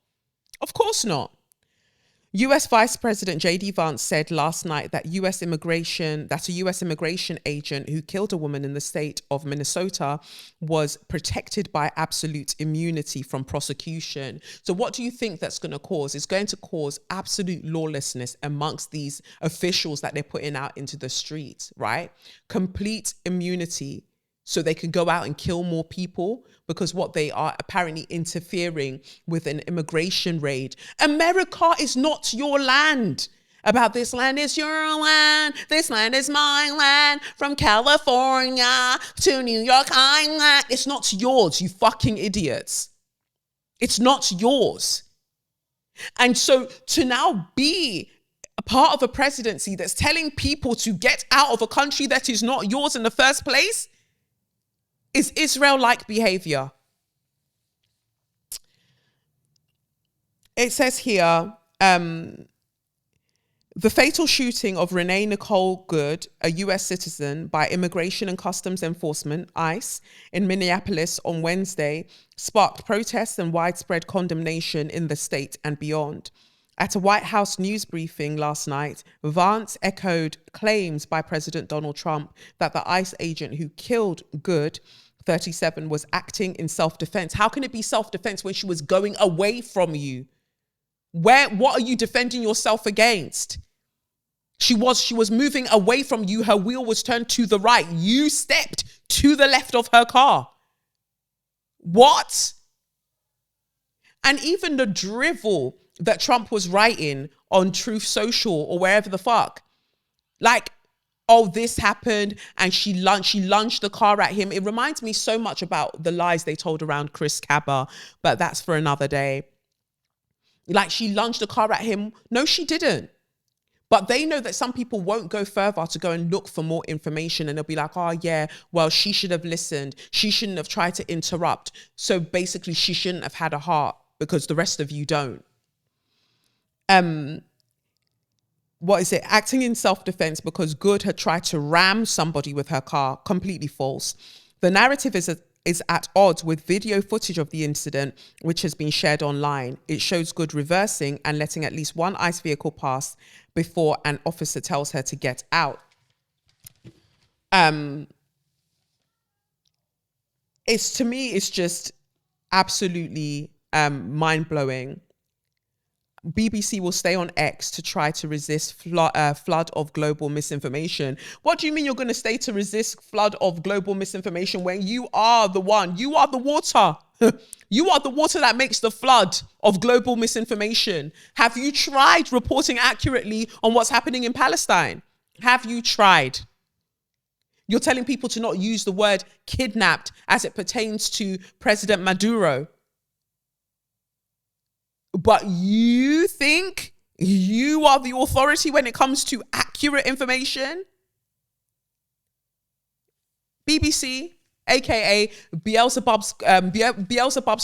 Of course not. US Vice President JD Vance said last night that a US immigration agent who killed a woman in the state of Minnesota was protected by absolute immunity from prosecution. So what do you think that's going to cause? It's going to cause absolute lawlessness amongst these officials that they're putting out into the streets, right? Complete immunity. So they can go out and kill more people because what they are apparently interfering with an immigration raid. America is not your land. About this land is your land. This land is my land. From California to New York Island. It's not yours, you fucking idiots. It's not yours. And so to now be a part of a presidency that's telling people to get out of a country that is not yours in the first place is Israel-like behavior. It says here, the fatal shooting of Renee Nicole Good, a US citizen, by Immigration and Customs Enforcement, ICE, in Minneapolis on Wednesday sparked protests and widespread condemnation in the state and beyond. At a White House news briefing last night, Vance echoed claims by President Donald Trump that the ICE agent who killed Good, 37, was acting in self-defense. How can it be self-defense when she was going away from you? What are you defending yourself against? She was moving away from you. Her wheel was turned to the right. You stepped to the left of her car. What? And even the drivel that Trump was writing on Truth Social or wherever the fuck, like, oh, this happened and she lunged the car at him. It reminds me so much about the lies they told around Chris Cabba, but that's for another day. Like, she lunged the car at him. No, she didn't. But they know that some people won't go further to go and look for more information. And they'll be like, oh, yeah, well, she should have listened. She shouldn't have tried to interrupt. So basically, she shouldn't have had a heart because the rest of you don't. What is it? Acting in self-defense because Good had tried to ram somebody with her car. Completely false. The narrative is at odds with video footage of the incident, which has been shared online. It shows Good reversing and letting at least one ICE vehicle pass before an officer tells her to get out. To me, it's just absolutely mind-blowing. BBC will stay on X to try to resist flood of global misinformation. What do you mean you're going to stay to resist flood of global misinformation when you are the one? You are the water. You are the water that makes the flood of global misinformation. Have you tried reporting accurately on what's happening in Palestine? Have you tried? You're telling people to not use the word kidnapped as it pertains to President Maduro. But you think you are the authority when it comes to accurate information? BBC, aka Beelzebub's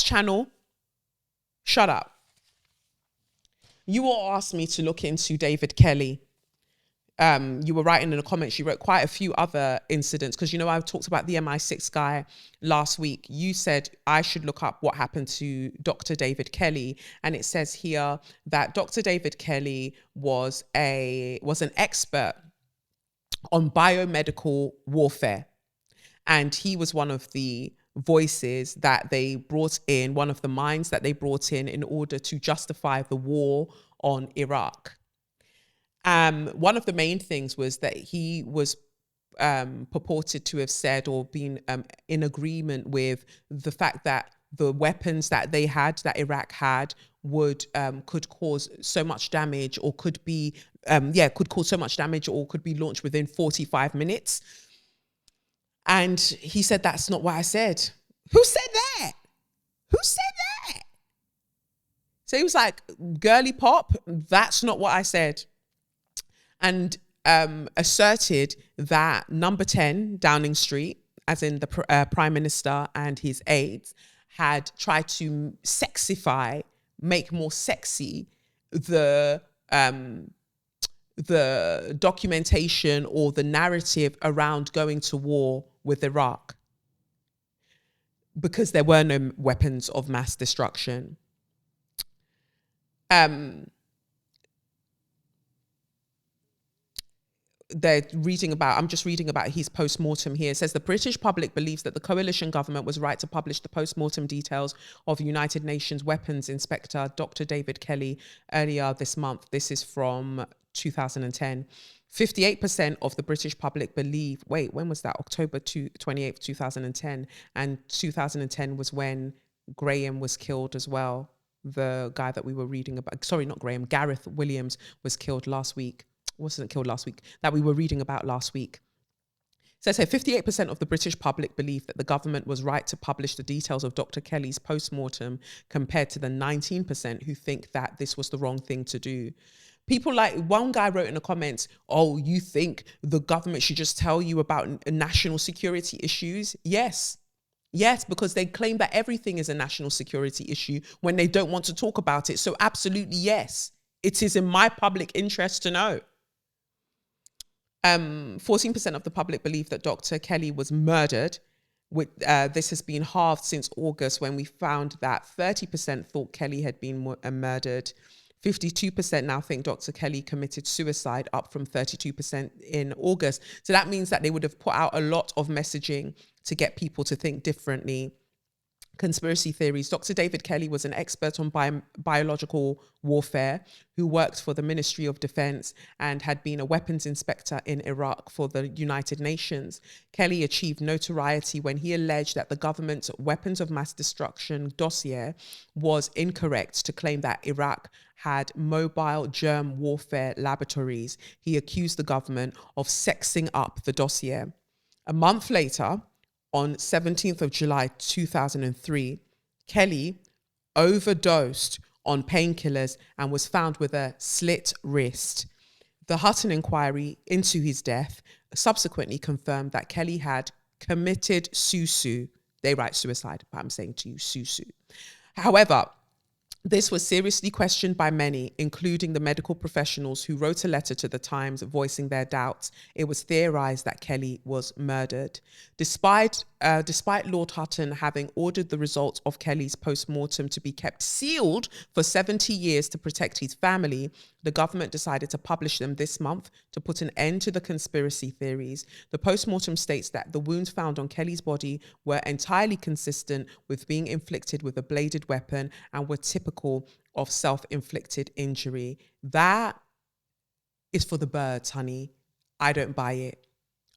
channel, shut up. You all asked me to look into David Kelly. You were writing in the comments, you wrote quite a few other incidents because, you know, I talked about the MI6 guy last week. You said I should look up what happened to Dr. David Kelly. And it says here that Dr. David Kelly was an expert on biomedical warfare. And he was one of the voices that they brought in, one of the minds that they brought in order to justify the war on Iraq. One of the main things was that he was purported to have said or been in agreement with the fact that the weapons that they had, that Iraq had, could cause so much damage or could cause so much damage or could be launched within 45 minutes. And he said, that's not what I said. Who said that? Who said that? So he was like, girly pop, that's not what I said. And asserted that number 10 Downing Street, as in the Prime Minister and his aides, had tried to make more sexy the documentation or the narrative around going to war with Iraq because there were no weapons of mass destruction. I'm just reading about his post-mortem here. It says the British public believes that the coalition government was right to publish the post-mortem details of United Nations weapons inspector Dr. David Kelly earlier this month. This is from 2010. 58% of the British public believe, when was that? October 28th, 2010. And 2010 was when Graham was killed as well. The guy that we were reading about, sorry, not Graham, Gareth Williams was killed last week. Wasn't killed last week, that we were reading about last week. says here 58% of the British public believe that the government was right to publish the details of Dr. Kelly's post-mortem, compared to the 19% who think that this was the wrong thing to do. People like, one guy wrote in the comments, oh, you think the government should just tell you about national security issues? Yes, because they claim that everything is a national security issue when they don't want to talk about it. So absolutely, yes, it is in my public interest to know. 14% of the public believe that Dr. Kelly was murdered. This has been halved since August, when we found that 30% thought Kelly had been murdered. 52% now think Dr. Kelly committed suicide, up from 32% in August. So that means that they would have put out a lot of messaging to get people to think differently. Conspiracy theories. Dr. David Kelly was an expert on biological warfare who worked for the Ministry of Defense and had been a weapons inspector in Iraq for the United Nations. Kelly achieved notoriety when he alleged that the government's weapons of mass destruction dossier was incorrect to claim that Iraq had mobile germ warfare laboratories. He accused the government of sexing up the dossier. A month later, on 17th of July 2003, Kelly overdosed on painkillers and was found with a slit wrist. The Hutton inquiry into his death subsequently confirmed that Kelly had committed suicide. They write suicide, but I'm saying to you suicide. However, this was seriously questioned by many, including the medical professionals who wrote a letter to the Times voicing their doubts. It was theorized that Kelly was murdered. Despite Lord Hutton having ordered the results of Kelly's post-mortem to be kept sealed for 70 years to protect his family, the government decided to publish them this month to put an end to the conspiracy theories. The post-mortem states that the wounds found on Kelly's body were entirely consistent with being inflicted with a bladed weapon and were typical of self-inflicted injury. That is for the birds, honey. I don't buy it.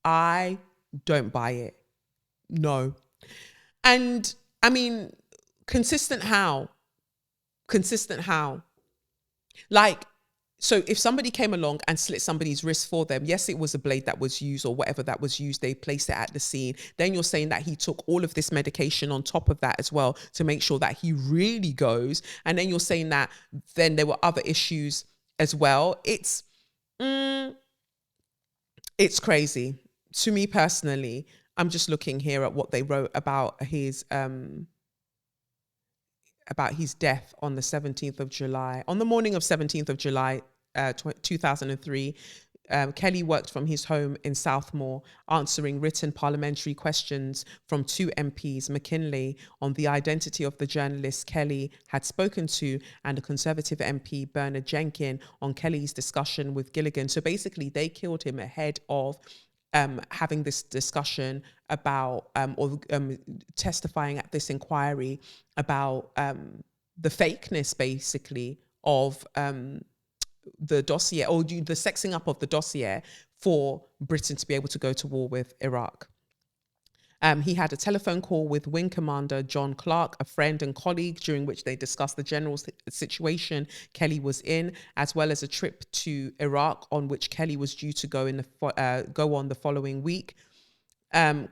I don't buy it. No. And I mean, consistent how? Like, so if somebody came along and slit somebody's wrist for them, yes, it was a blade that was used or whatever that was used, they placed it at the scene. Then you're saying that he took all of this medication on top of that as well to make sure that he really goes. And then you're saying that then there were other issues as well. It's crazy. To me personally, I'm just looking here at what they wrote about his death on the 17th of July. On the morning of 17th of July, 2003, Kelly worked from his home in Southmore, answering written parliamentary questions from two MPs, McKinley, on the identity of the journalist Kelly had spoken to, and a Conservative MP, Bernard Jenkin, on Kelly's discussion with Gilligan. So basically, they killed him ahead of having this discussion about, testifying at this inquiry about the fakeness, basically, of the dossier, or the sexing up of the dossier for Britain to be able to go to war with Iraq. He had a telephone call with Wing Commander John Clark, a friend and colleague, during which they discussed the general situation Kelly was in, as well as a trip to Iraq on which Kelly was due to go on the following week.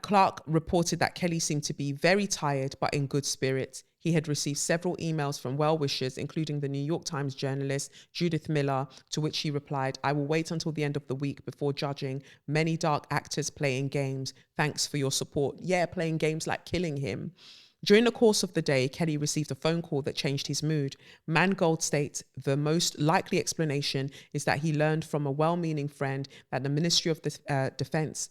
Clark reported that Kelly seemed to be very tired but in good spirits. He had received several emails from well-wishers, including the New York Times journalist Judith Miller, to which he replied, "I will wait until the end of the week before judging. Many dark actors playing games. Thanks for your support." Yeah, playing games like killing him. During the course of the day, Kelly received a phone call that changed his mood. Mangold states the most likely explanation is that he learned from a well-meaning friend that the Ministry of Defense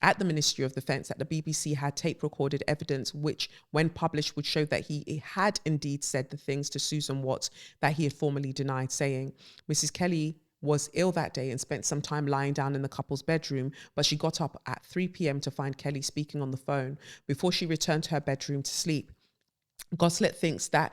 that the BBC had tape-recorded evidence which, when published, would show that he had indeed said the things to Susan Watts that he had formerly denied saying. Mrs. Kelly was ill that day and spent some time lying down in the couple's bedroom, but she got up at 3 p.m. to find Kelly speaking on the phone before she returned to her bedroom to sleep. Goslet thinks that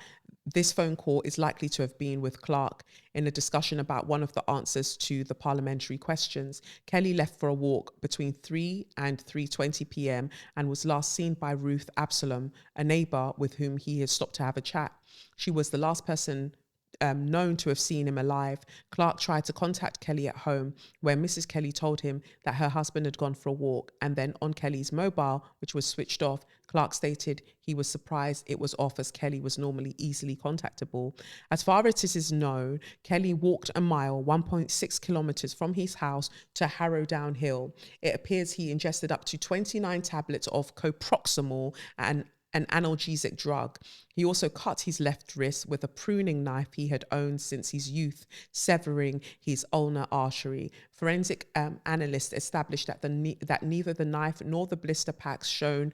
this phone call is likely to have been with Clark in a discussion about one of the answers to the parliamentary questions. Kelly left for a walk between 3 and 3:20 p.m. and was last seen by Ruth Absalom, a neighbour with whom he had stopped to have a chat. She was the last person known to have seen him alive. Clark tried to contact Kelly at home, where Mrs. Kelly told him that her husband had gone for a walk. And then on Kelly's mobile, which was switched off, Clark stated he was surprised it was off, as Kelly was normally easily contactable. As far as it is known, Kelly walked a mile, 1.6 kilometers from his house to Harrowdown Hill. It appears he ingested up to 29 tablets of coproximol and an analgesic drug. He also cut his left wrist with a pruning knife he had owned since his youth, severing his ulnar artery. Forensic analysts established that that neither the knife nor the blister packs showed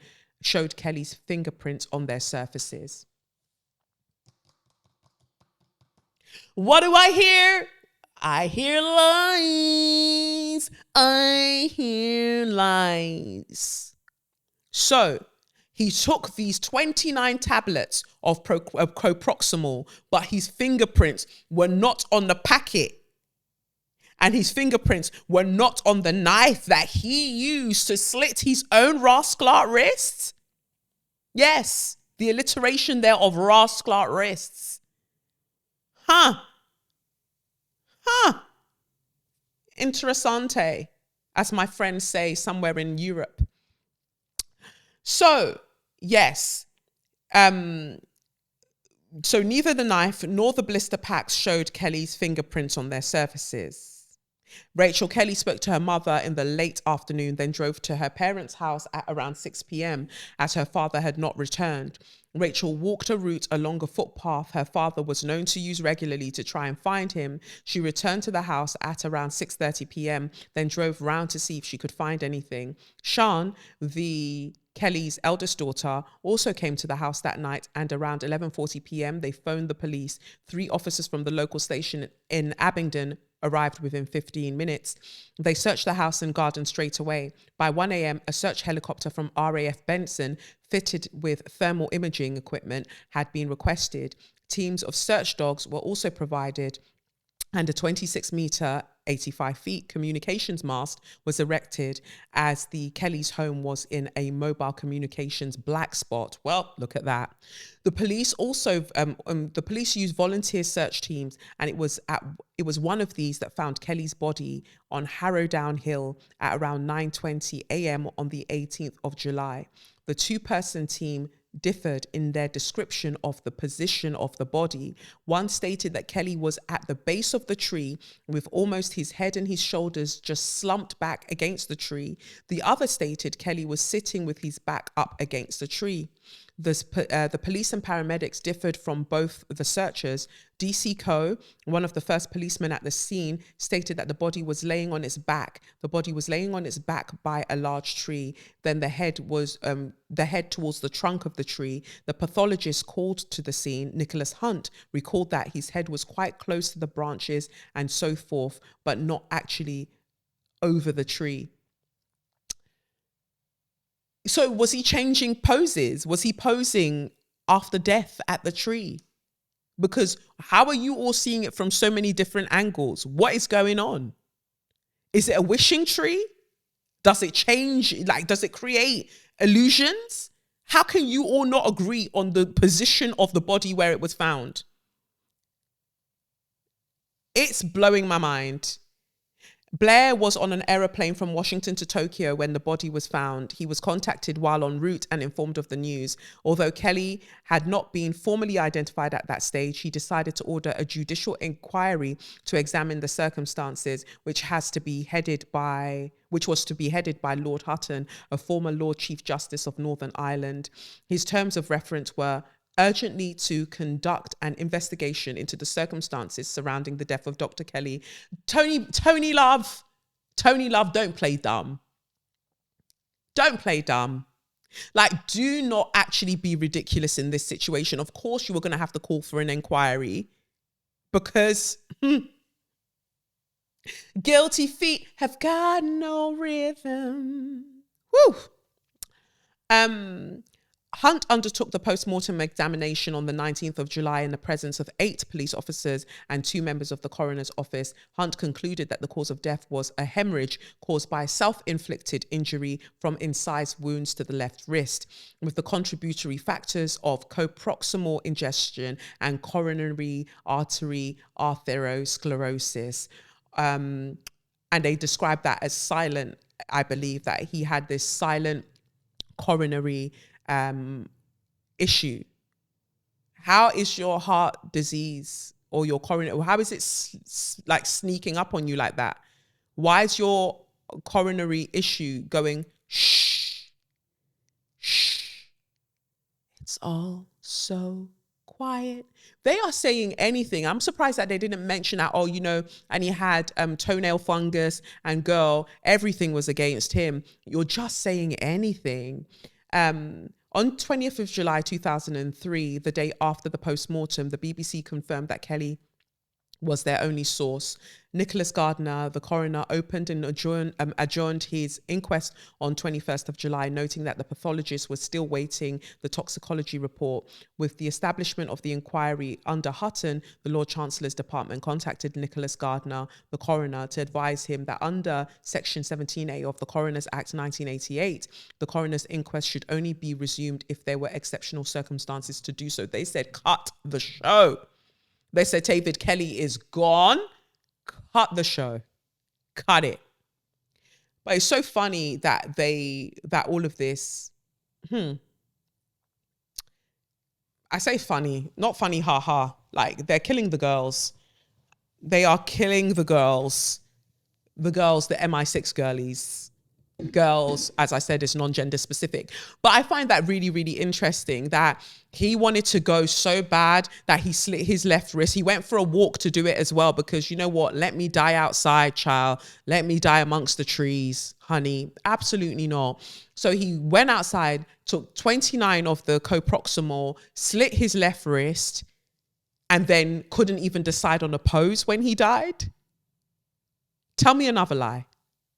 Kelly's fingerprints on their surfaces. What do I hear? I hear lies. I hear lies. So, he took these 29 tablets of coproximol, but his fingerprints were not on the packet. And his fingerprints were not on the knife that he used to slit his own rascal wrists. Yes, the alliteration there of rascal wrists. Interessante, as my friends say somewhere in Europe. So, yes. So neither the knife nor the blister packs showed Kelly's fingerprints on their surfaces. Rachel Kelly spoke to her mother in the late afternoon, then drove to her parents' house at around 6 p.m. as her father had not returned. Rachel walked a route along a footpath her father was known to use regularly to try and find him. She returned to the house at around 6:30 p.m., then drove round to see if she could find anything. Sian, Kelly's eldest daughter, also came to the house that night, and around 11:40 p.m. they phoned the police. 3 officers from the local station in Abingdon arrived within 15 minutes. They searched the house and garden straight away. By 1 a.m., a search helicopter from RAF Benson, fitted with thermal imaging equipment, had been requested. Teams of search dogs were also provided, and a 26-meter, 85 feet communications mast was erected, as the Kelly's home was in a mobile communications black spot. Well, look at that. The police also, the police used volunteer search teams, and it was one of these that found Kelly's body on Harrowdown Hill at around 9:20 a.m. on the 18th of July. The 2-person team differed in their description of the position of the body. One stated that Kelly was at the base of the tree with almost his head and his shoulders just slumped back against the tree. The other stated Kelly was sitting with his back up against the tree. The police and paramedics differed from both the searchers. DC Coe, one of the first policemen at the scene, stated that the body was laying on its back. The body was laying on its back by a large tree. Then the head towards the trunk of the tree. The pathologist called to the scene, Nicholas Hunt, recalled that his head was quite close to the branches and so forth, but not actually over the tree. So was he changing poses? Was he posing after death at the tree? Because how are you all seeing it from so many different angles? What is going on? Is it a wishing tree? Does it change? Does it create illusions? How can you all not agree on the position of the body where it was found? It's blowing my mind. Blair was on an aeroplane from Washington to Tokyo when the body was found. He was contacted while en route and informed of the news. Although Kelly had not been formally identified at that stage, he decided to order a judicial inquiry to examine the circumstances, which was to be headed by Lord Hutton, a former Lord Chief Justice of Northern Ireland. His terms of reference were urgently to conduct an investigation into the circumstances surrounding the death of Dr. Kelly. Tony Love, don't play dumb. Don't play dumb. Do not actually be ridiculous in this situation. Of course, you were going to have to call for an inquiry because guilty feet have got no rhythm. Woo. Hunt undertook the post-mortem examination on the 19th of July in the presence of 8 police officers and 2 members of the coroner's office. Hunt concluded that the cause of death was a hemorrhage caused by self-inflicted injury from incised wounds to the left wrist, with the contributory factors of coproximal ingestion and coronary artery atherosclerosis. And they described that as silent. I believe that he had this silent coronary issue. How is your heart disease or your coronary, how is it like sneaking up on you like that? Why is your coronary issue going shh, shh? It's all so quiet. They are saying anything. I'm surprised that they didn't mention that, oh, you know, and he had toenail fungus, and girl, everything was against him. You're just saying anything. On 20th of July 2003, the day after the post-mortem, the BBC confirmed that Kelly was their only source. Nicholas Gardner, the coroner, opened and adjourned his inquest on 21st of July, noting that the pathologist was still waiting the toxicology report. With the establishment of the inquiry under Hutton, the Lord Chancellor's Department contacted Nicholas Gardner, the coroner, to advise him that under Section 17A of the Coroners Act 1988, the coroner's inquest should only be resumed if there were exceptional circumstances to do so. They said, cut the show. They said, David Kelly is gone. Cut the show. Cut it. But it's so funny that all of this, I say funny, not funny, haha. Like, they're killing the girls. They are killing the girls. The MI6 girlies. Girls, as I said, is non-gender specific. But I find that really, really interesting that he wanted to go so bad that he slit his left wrist. He went for a walk to do it as well, because you know what? Let me die outside, child. Let me die amongst the trees, honey. Absolutely not. So he went outside, took 29 of the coproximal, slit his left wrist, and then couldn't even decide on a pose when he died. Tell me another lie.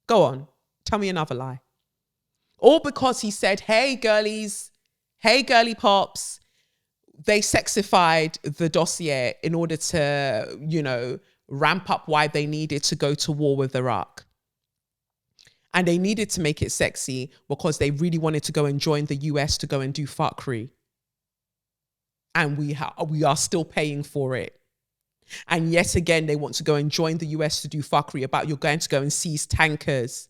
Go on. Tell me another lie. All because he said, hey, girlies, hey, girly pops. They sexified the dossier in order to, you know, ramp up why they needed to go to war with Iraq. And they needed to make it sexy because they really wanted to go and join the US to go and do Fxckery. And we are still paying for it. And yet again, they want to go and join the US to do Fxckery about you're going to go and seize tankers.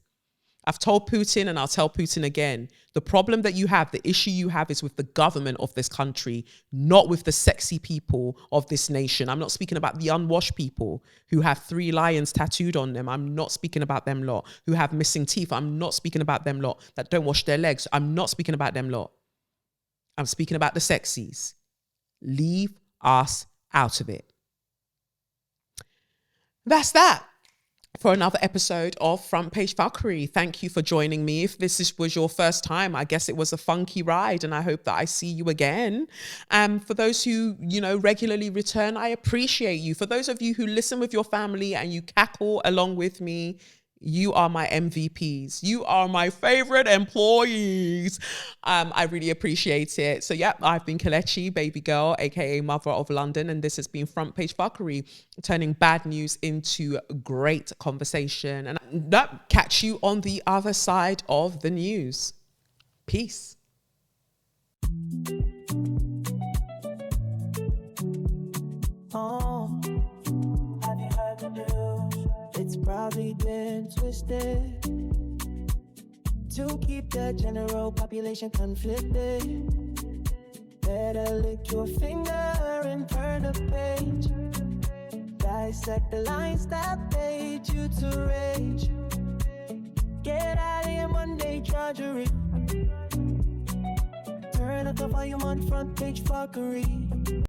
I've told Putin and I'll tell Putin again, the problem that you have, the issue you have is with the government of this country, not with the sexy people of this nation. I'm not speaking about the unwashed people who have 3 lions tattooed on them. I'm not speaking about them lot. Who have missing teeth. I'm not speaking about them lot. That don't wash their legs. I'm not speaking about them lot. I'm speaking about the sexies. Leave us out of it. That's that for another episode of Front Page Fxckery. Thank you for joining me. If this was your first time, I guess it was a funky ride, and I hope that I see you again. For those who, you know, regularly return, I appreciate you. For those of you who listen with your family and you cackle along with me, you are my MVPs. You are my favorite employees. I really appreciate it. So yeah, I've been Kelechi, baby girl, aka Mother of London, and this has been Front Page Fxckery, turning bad news into great conversation. And catch you on the other side of the news. Peace. Oh, have you heard the news? It's probably been twisted to keep the general population conflicted. Better lick your finger and turn the page. Dissect the lines that made you to rage. Get out of your Monday drudgery. Turn up the volume on Front Page Fxckery.